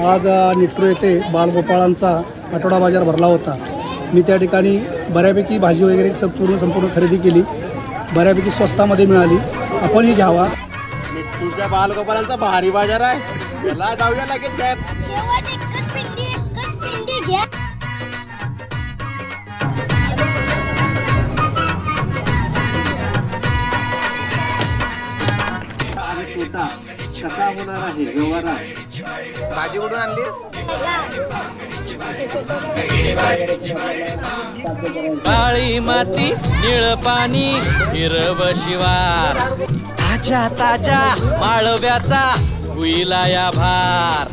आज निटूर येथे बालगोपाळांचा आठवडा बाजार भरला होता। मी त्या ठिकाणी बऱ्यापैकी भाजी वगैरे संपूर्ण खरेदी केली, बऱ्यापैकी स्वस्तामध्ये मिळाली। आपणही घ्यावा। निटूरच्या बालगोपाळांचा भारी बाजार आहे, याला जाऊया लगेच काय। शेवट एकच पिंडी घ्या। कसा होणार आहे गवारा? भाजी कुठून आणलीस? काळी माती निळ पाणी हिरव शिवार, ताजा ताजा माळव्याचा हुईला या भार।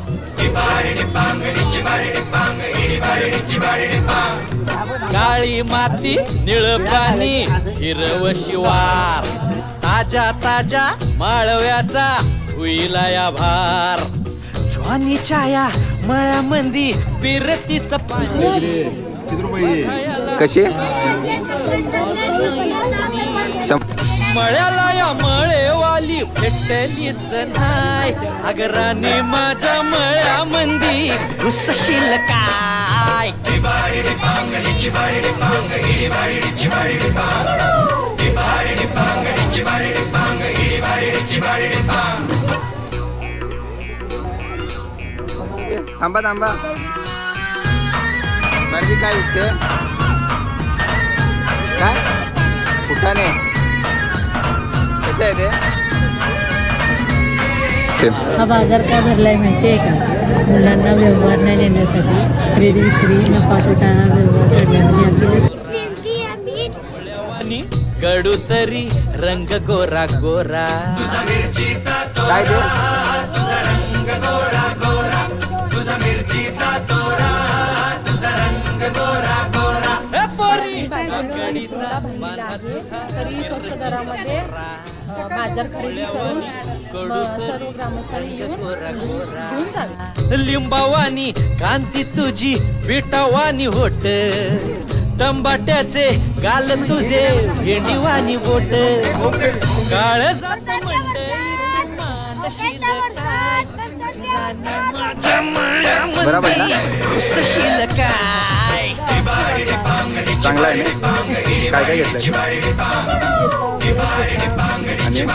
काळी माती निळ पाणी हिरव शिवार, ताजा ताजा माळव्याचा हुईला या भार। ज्वानीच्या या मळ्यामंदी पिरतीच पाणी कशी मळ्याला या मळेवाली भेटलीच नाय, अगराने माझ्या मळ्यामंदी घुसशील काय? थांबा थांबा, बारकी काय विकते? काय कुठाने कसे आहे ते? हा बाजार का भरलाय माहिती आहे का? मुलांना व्यवहार नाही नेण्यासाठी, खरेदी विक्री नफा तोटा व्यवहार करण्यासाठी। कडू तरी रंग गोरा गोरा, काय ते? तरी स्वस्त दरामध्ये बाजार खरेदी करून सर्व ग्रामस्थांनी येऊन घेऊन जावे। लिंबावानी कांती तुझी पिठावानी होट, टंबाट्याचे गाल तुझे भेंडीवानी बोट, काळ खुशशील काय? चांगला आहे ना? काय काय घेतलं? आणि